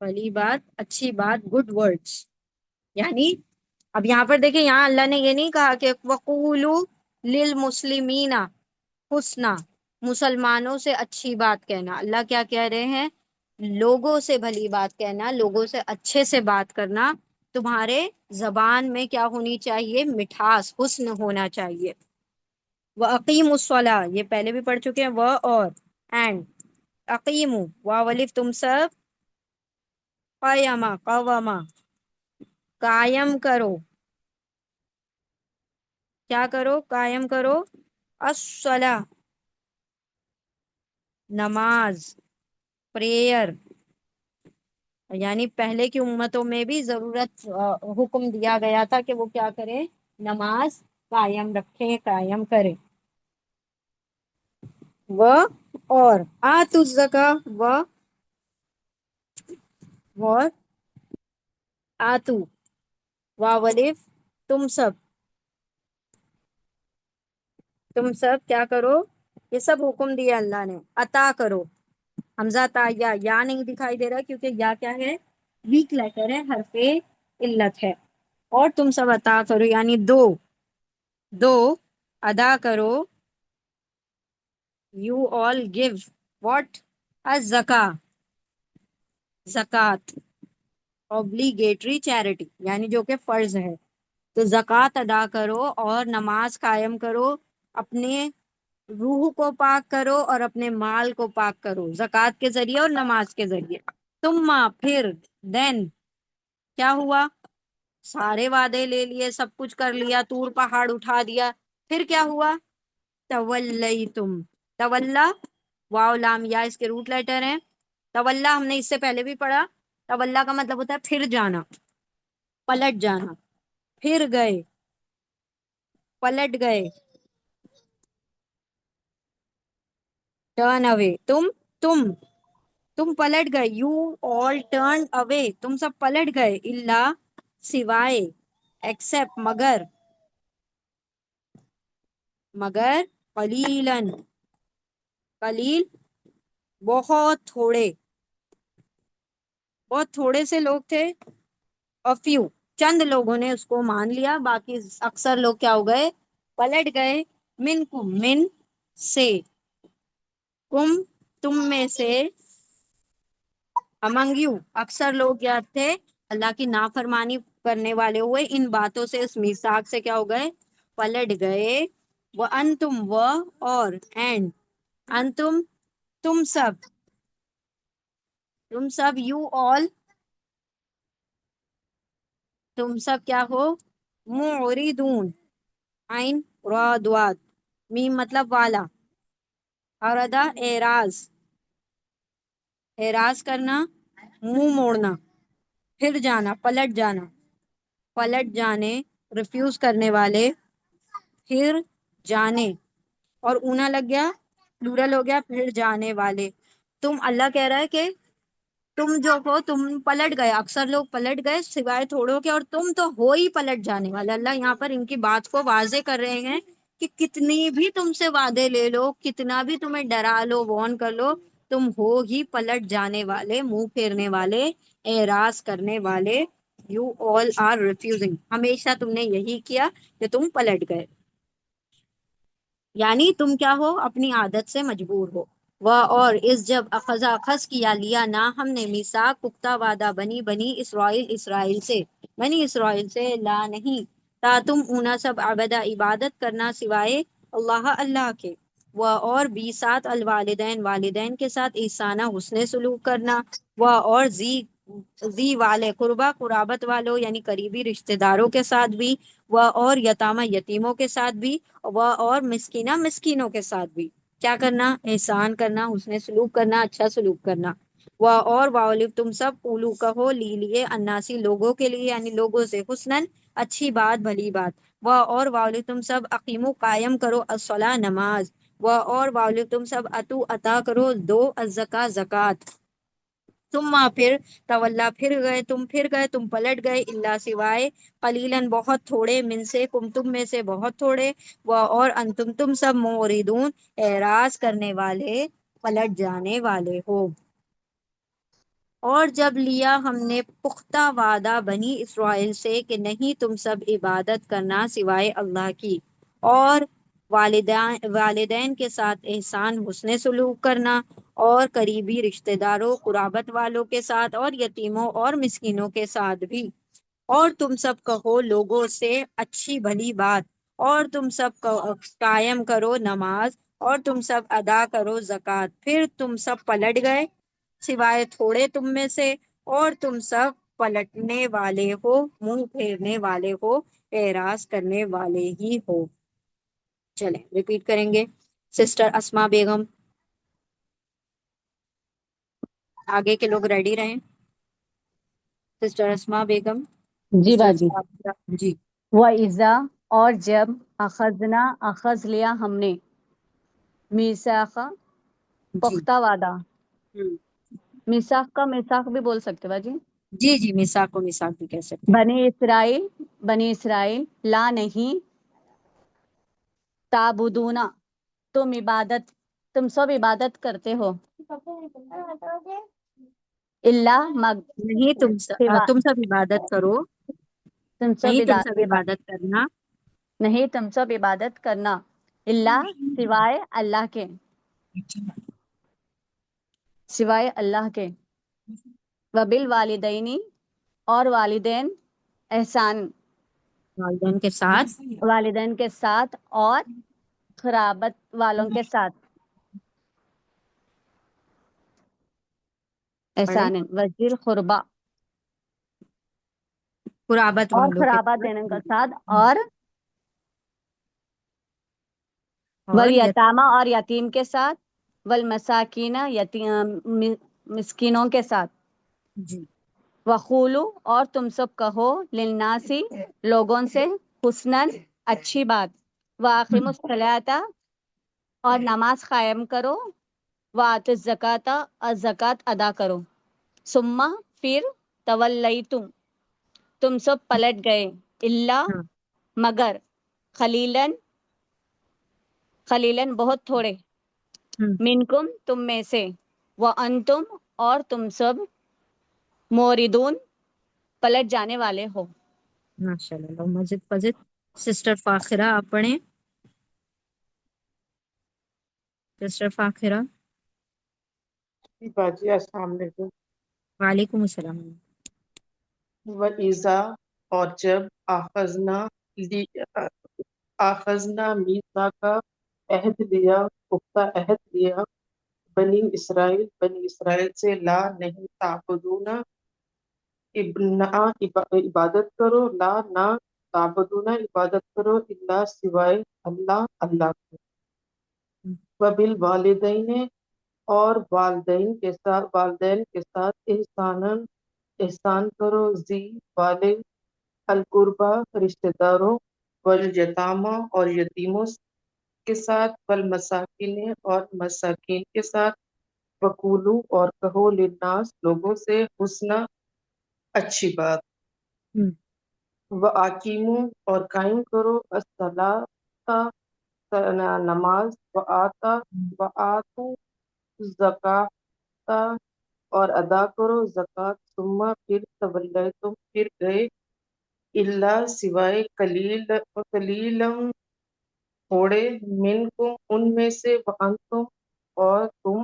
بھلی بات، اچھی بات، گڈ ورڈز. یعنی اب یہاں پر دیکھیں، یہاں اللہ نے یہ نہیں کہا کہ وقولوا للمسلمین حسنا، مسلمانوں سے اچھی بات کہنا. اللہ کیا کہہ رہے ہیں؟ لوگوں سے بھلی بات کہنا، لوگوں سے اچھے سے بات کرنا. تمہارے زبان میں کیا ہونی چاہیے؟ مٹھاس، حسن ہونا چاہیے. وَأَقِیمُوا الصَّلَاةَ، یہ پہلے بھی پڑھ چکے ہیں. وہ اور اینڈ اقیمو، واولف تم سب، قیما، قوما، قائم کرو. کیا کرو؟ قائم کرو. الصلاۃ، نماز، پریئر. یعنی پہلے کی امتوں میں بھی ضرورت حکم دیا گیا تھا کہ وہ کیا کریں؟ نماز قائم رکھیں، قائم کریں. وہ اور آتوا الزکاۃ، اور آتو، واولف تم سب، تم سب کیا کرو؟ یہ سب حکم دیا اللہ نے. عطا کرو، حمزہ تا یا نہیں دکھائی دے رہا کیونکہ یا کیا ہے؟ ویک لیٹر ہے، حرف علت ہے. اور تم سب عطا کرو یعنی دو، دو ادا کرو. You all give what? الزکاۃ، زکات، obligatory چیریٹی یعنی جو کہ فرض ہے. تو زکوٰۃ ادا کرو اور نماز قائم کرو. اپنے روح کو پاک کرو اور اپنے مال کو پاک کرو زکوٰۃ کے ذریعے اور نماز کے ذریعے. ثم، پھر، دین کیا ہوا؟ سارے وعدے لے لیے، سب کچھ کر لیا، طور پہاڑ اٹھا دیا، پھر کیا ہوا؟ تولیتم، تولا واو لام یا اس کے روٹ لیٹر ہیں. تولا ہم نے اس سے پہلے بھی پڑھا. تولا کا مطلب ہوتا ہے پھر جانا، پلٹ جانا. پھر گئے، پلٹ گئے. ٹرن اوے، تم پلٹ گئے. یو آل ٹرن اوے، تم سب پلٹ گئے. الا سوائے، ایکسپٹ مگر قلیلن، قلیل بہت تھوڑے سے لوگ تھے. فیو، چند لوگوں نے اس کو مان لیا، باقی اکثر لوگ کیا ہو گئے؟ پلٹ گئے. من سے، تم میں سے. امنگ یو، اکثر لوگ کیا تھے؟ اللہ کی نافرمانی کرنے والے ہوئے. ان باتوں سے، اس میثاق سے کیا ہو گئے؟ پلٹ گئے. وَأَنْتُمْ اور اینڈ انتم، تم سب یو آل، تم سب کیا ہو؟ معرضون. عین را دوات، میم مطلب والا. اردا اعراض کرنا، منہ موڑنا. پھر جانا، پلٹ جانے. ریفیوز کرنے والے. پھر جانے، اور اونا لگ گیا، پلورل ہو گیا، پھر جانے والے. اللہ کہہ رہا ہے کہ تم جو ہو، تم پلٹ گئے. اکثر لوگ پلٹ گئے سوائے تھوڑوں کے، اور تم تو ہو ہی پلٹ جانے والے. اللہ یہاں پر ان کی بات کو واضح کر رہے ہیں کہ کتنی بھی تم سے وعدے لے لو، کتنا بھی تمہیں ڈرا لو، وارن کر لو، تم ہو ہی پلٹ جانے والے، منہ پھیرنے والے، اعراض کرنے والے. یو آل آر ریفیوزنگ، ہمیشہ تم نے یہی کیا کہ تم پلٹ گئے. یعنی تم کیا ہو؟ اپنی عادت سے مجبور ہو. اور اس جب اخذ کیا لیا نہ ہم نے میثاق پختہ وعدہ بنی اسرائیل سے، لا نہیں، تا تم اونا سب عبدہ عبادت کرنا سوائے اللہ کے. اور بھی ساتھ والدین کے ساتھ احسانہ حسن سلوک کرنا. اور زی والے قربا قرابت والوں یعنی قریبی رشتہ داروں کے ساتھ بھی. اور یتامہ یتیموں کے ساتھ بھی. اور مسکینوں کے ساتھ بھی. کیا کرنا؟ احسان کرنا، حسن سلوک کرنا، اچھا سلوک کرنا. اور واولف تم سب قولو کہو، لیے اناسی لوگوں کے لیے، یعنی لوگوں سے، حسنن اچھی بات، بھلی بات. اور واولف تم سب اقیمو قائم کرو، الصلاۃ نماز. اور واولف تم سب اتو عطا کرو، دو الزکاۃ زکات. ثم پھر تولا پھر گئے تم پلٹ گئے. اللہ سوائے قلیلن بہت تھوڑے، من سے تم میں سے بہت تھوڑے. اور انتم تم سب موردون اعراض کرنے والے، پلٹ جانے والے ہو. اور جب لیا ہم نے پختہ وعدہ بنی اسرائیل سے کہ نہیں تم سب عبادت کرنا سوائے اللہ کی، اور والدین کے ساتھ احسان حسن سلوک کرنا، اور قریبی رشتہ داروں قرابت والوں کے ساتھ، اور یتیموں اور مسکینوں کے ساتھ بھی. اور تم سب کہو لوگوں سے اچھی بھلی بات. اور تم سب قائم کرو نماز. اور تم سب ادا کرو زکوٰۃ. پھر تم سب پلٹ گئے سوائے تھوڑے تم میں سے، اور تم سب پلٹنے والے ہو، منہ پھیرنے والے ہو، اعراض کرنے والے ہی ہو. چلیں ریپیٹ کریں گے. سسٹر اسما بیگم، آگے کے لوگ ریڈی رہیں. سسٹر اسما بیگم، جی سسٹر باجی. جی. وَإِذَا اور جب اخذ لیا ہم نے، میثاق جی پختہ وعدہ. ہم، میثاق کا میثاق بھی بول سکتے باجی. جی میثاق کو میثاق بھی کہہ سکتے ہیں. بنی اسرائیل لا نہیں، تعبدون تم سب عبادت کرتے ہو، نہیں تم سب عبادت کرو، تم نہیں سب تم سب عبادت کرنا، نہیں تم سب عبادت کرنا، اللہ سوائے اللہ کے. وبالوالدین اور والدین احسان، والدین کے ساتھ، اور قرابت والوں کے ساتھ پڑھے احسان. وذیل قربا قرابت اور والوں کے قرابت دینے کے ساتھ، اور اور والیتامہ اور یتیم کے ساتھ، والمساکین مسکینوں کے ساتھ، جی وقولو اور تم سب کہو للناسی لوگوں سے حسناً اچھی بات، واقیموا الصلاۃ اور نماز قائم کرو، وآتوا الزکاۃ اور زکوٰۃ ادا کرو، ثم پھر تولیتم تم سب پلٹ گئے، اللہ ہاں مگر خلیلاً خلیلاً بہت تھوڑے، ہم، منکم تم میں سے، وانتم اور تم سب موردون پلٹ جانے والے ہو۔ ماشاء اللہ مزید فضد سسٹر فاخرہ آپ پڑھیں، سسٹر فاخرہ۔ باجی السلام علیکم۔ وعلیکم السلام۔ وَإِذَا اور جب آخذنا میثاق عہد لیا، پختہ عہد لیا، بنی اسرائیل سے، لا نہیں تعبدون عبادت کرو، لا نہ تعبدون عبادت کرو، الا سوائے اللہ کو، وبالوالدین اور والدین کے ساتھ احسان کرو، ذی والد القربہ رشتہ داروں، والیتامى اور یتیموں کے ساتھ، والمساکین اور مساکین کے ساتھ، وقولو اور کہو للناس لوگوں سے حسنا اچھی بات، ہم، وَأَقِیمُوا اور قائم کرو الصلاۃ نماز، وآتوا الزکاۃ اور ادا کرو زکوٰۃ، ثم پھر تولیتم پھر گئے، الا سوائے قلیلم تھوڑے، منکم ان میں سے، وانتم اور تم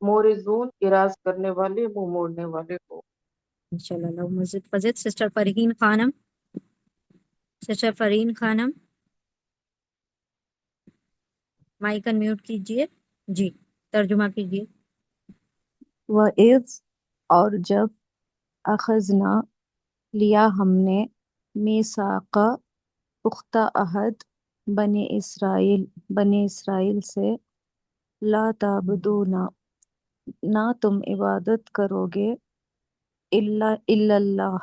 مورزون اراض کرنے والے منہ موڑنے والے ہو۔ ماشاء اللہ مزید فضد سسٹر فرحین خانم، سسٹر فرحین خانم مائک انمیوٹ کیجئے، جی ترجمہ کیجئے۔ وَإِذْ اور جب اخذنا لیا ہم نے میثاق پختہ عہد بنی اسرائیل سے، لا تعبدون نہ تم عبادت کرو گے، الا اللہ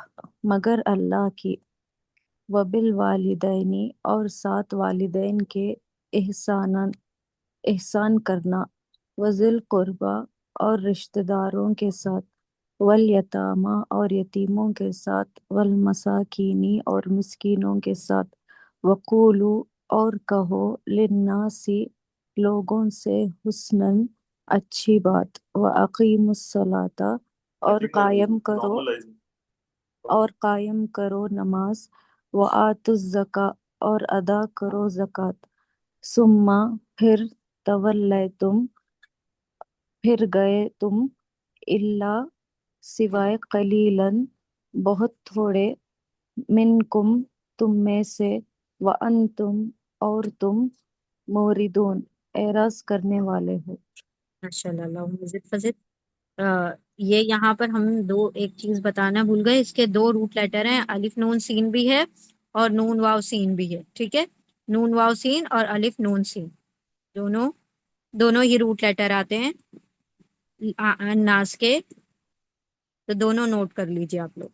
مگر اللہ کی، وبالوالدین اور ساتھ والدین کے احسان کرنا، وذی القربیٰ اور رشتہ داروں کے ساتھ، والیتامى اور یتیموں کے ساتھ، والمساکین اور مسکینوں کے ساتھ، وقولو اور کہو للناس لوگوں سے حسناً اچھی بات، واقیموا الصلاۃ اور قائم کرو نماز، وآتوا الزکاۃ اور ادا کرو زکوٰۃ، ثم پھر تولیتم پھر گئے تم، الا سوائے قلیلاً بہت تھوڑے، منکم تم میں سے، وانتم اور تم موردون اعراض کرنے والے ہو۔ ماشاء اللہ مزید فضد یہ یہاں پر ہم ایک چیز بتانا بھول گئے، اس کے دو روٹ لیٹر ہیں، الف نون سین بھی ہے اور نون واو سین بھی ہے، ٹھیک ہے، نون واو سین اور الف نون سین دونوں ہی روٹ لیٹر آتے ہیں ناس کے، تو دونوں نوٹ کر لیجیے آپ لوگ۔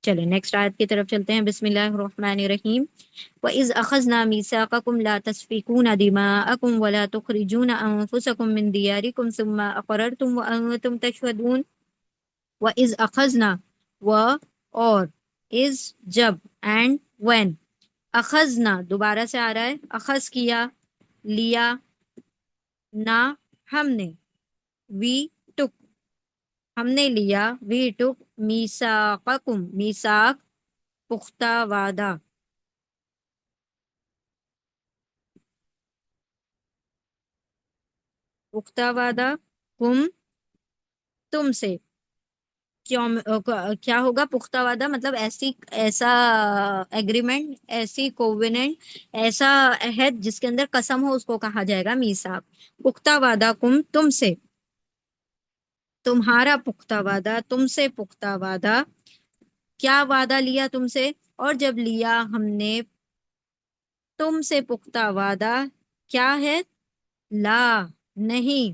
چلیں نیکسٹ آیت کی طرف چلتے ہیں، بسم اللہ الرحمن الرحیم۔ وَإِذْ أَخَذْنَا مِيثَاقَكُمْ لَا تَسْفِكُونَ دِمَاءَكُمْ وَلَا تُخْرِجُونَ أَنفُسَكُمْ مِنْ دِيَارِكُمْ ثُمَّ أَقْرَرْتُمْ وَأَنْتُمْ تَشْهَدُونَ۔ وَإِذْ أَخَذْنَا اور از جب، اینڈ when، اخذنا دوبارہ سے آ رہا ہے، اخذ کیا، لیا، نہ ہم نے، وی ٹک ہم نے لیا، وی ٹک میثاقکم میثاق پختہ وعدہ، پختہ وعدہ، کم تم سے، کیا ہوگا پختہ وعدہ مطلب ایسا ایگریمنٹ، ایسی کووننٹ، ایسا عہد جس کے اندر قسم ہو، اس کو کہا جائے گا میثاق۔ پختہ وعدہ کم تم سے، تمہارا پختہ وعدہ، تم سے پختہ وعدہ، کیا وعدہ لیا تم سے، اور جب لیا ہم نے تم سے پختہ وعدہ، کیا ہے، لا نہیں،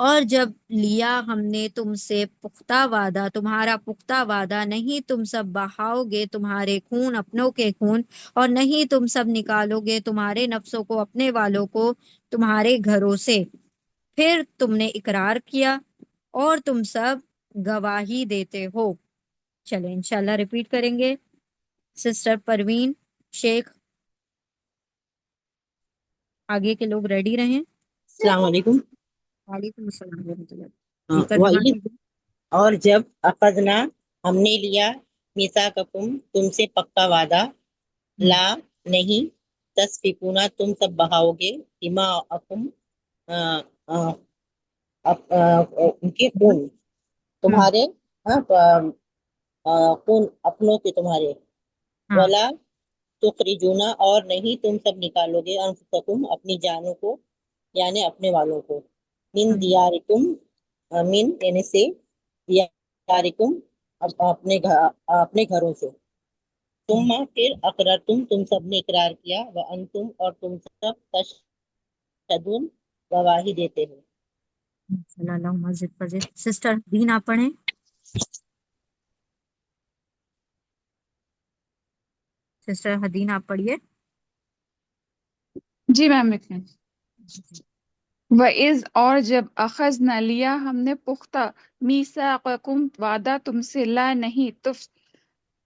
اور جب لیا ہم نے تم سے پختہ وعدہ، تمہارا پختہ وعدہ، نہیں تم سب بہاؤ گے تمہارے خون اپنوں کے خون، اور نہیں تم سب نکالو گے تمہارے نفسوں کو اپنے والوں کو تمہارے گھروں سے، پھر تم نے اقرار کیا اور تم سب گواہی دیتے ہو۔ چلیں انشاءاللہ ریپیٹ کریں گے۔ سسٹر پروین، شیخ، آگے کے لوگ ریڈی رہیں۔ السلام علیکم۔ وعلیکم السلام ورحمۃ اللہ۔ جی ترجمہ وَإِذْ کیجیے۔ اور جب اخذنا ہم نے لیا میثاقکم تم سے پکا وعدہ، لا نہیں، تسفکونا تم سب بہاؤ گے، دماءکم ان کے خون، تمہارے خون اپنوں کے تمہارے، ولا تخرجونا اور نہیں تم سب نکالو گے، انفسکم اپنی جانوں کو یعنی اپنے والوں کو، من دیارکم من یعنی سے، دیارکم اپنے گھروں سے، ثم پھر اقررتم تم سب نے اقرار کیا، وانتم اور تم سب تشہدون گواہی دیتے ہو۔ اللہم زد فزد۔ سسٹر دین آپ پڑھیں۔ سسٹر حدین آپ پڑھیے۔ جی میم لکھیں۔ وَإِذْ اور جب اخذنا لیا ہم نے پختہ، میثاقکم وعدہ تم سے، لا نہیں،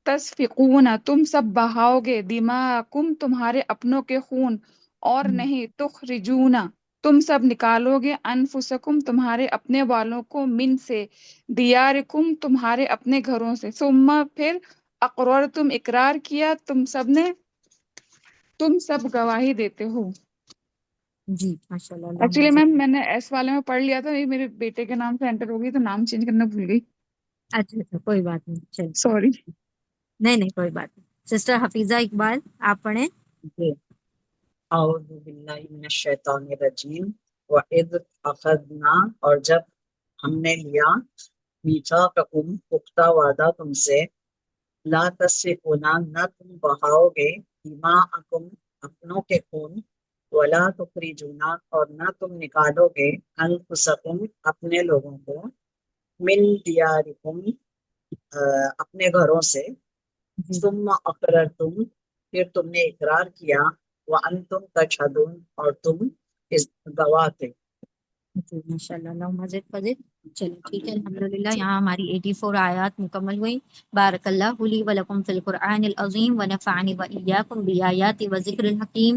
تسفکون تم سب بہاؤ گے، دماءکم تمہارے اپنوں کے خون، اور نہیں، تخرجون تم سب نکالو گے، انفسکم تمہارے اپنے والوں کو، من سے، دیارکم تمہارے اپنے گھروں سے، ثم پھر اقررتم اقرار کیا تم سب گواہی دیتے ہو۔ جی ماشاءاللہ۔ ایکچولی میم میں نے ایس والے میں پڑھ لیا تھا، یہ میرے بیٹے کے نام سے انٹر ہو گئی تو نام چینج کرنا بھول گئی، اچھا کوئی بات نہیں، چلیے سوری۔ نہیں کوئی بات نہیں۔ سسٹر حفیظہ اقبال آپ پڑھیں۔ جی اعوذ باللہ من الشیطان الرجیم وَإِذْ أَخَذْنَا اور جب ہم نے لیا میثاقکم پختہ وعدہ تم سے، لا تسفکون نہ تم بہاؤ گے، دماءکم اپنوں کے خون، ولا تخرجون اور نہ تم نکالو گے، انفسکم اپنے لوگوں کو، من دیارکم اپنے گھروں سے، ثم اقررتم پھر تم نے اقرار کیا، وانتم تشہدون اور تم گواہ تھے۔ ماشاءاللہ۔ اللہم زد فزد۔ چلو ٹھیک ہے، الحمدللہ یہاں ہماری 84 آیات مکمل ہوئی۔ بارک اللہ لی ولکم فی القرآن العظیم ونفعنی وإیاکم بآیات وذکر الحکیم۔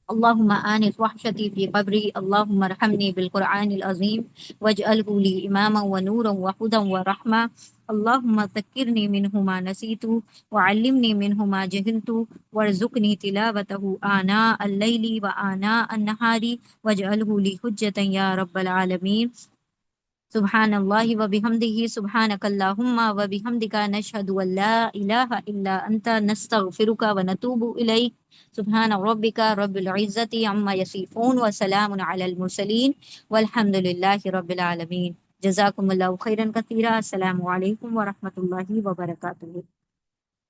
اللهم آنس وحشتي في قبري، اللهم ارحمني بالقرآن العظيم واجعله لي إماما ونورا وهدى ورحمة، اللهم ذكرني منه ما نسيت وعلمني منه ما جهلت وارزقني تلاوته آناء الليل وآناء النهار واجعله لي حجة يا رب العالمين۔ سبحان اللہ وبحمدہ، سبحانک اللہم وبحمدک، نشہد ان لا الہ الا انت، نستغفرک ونتوب الیک۔ سبحان ربک رب العزت عما یصفون وسلام علی المرسلین والحمد للہ رب العالمین۔ جزاکم اللہ خیرا کثیرا۔ السلام علیکم ورحمۃ اللہ وبرکاتہ۔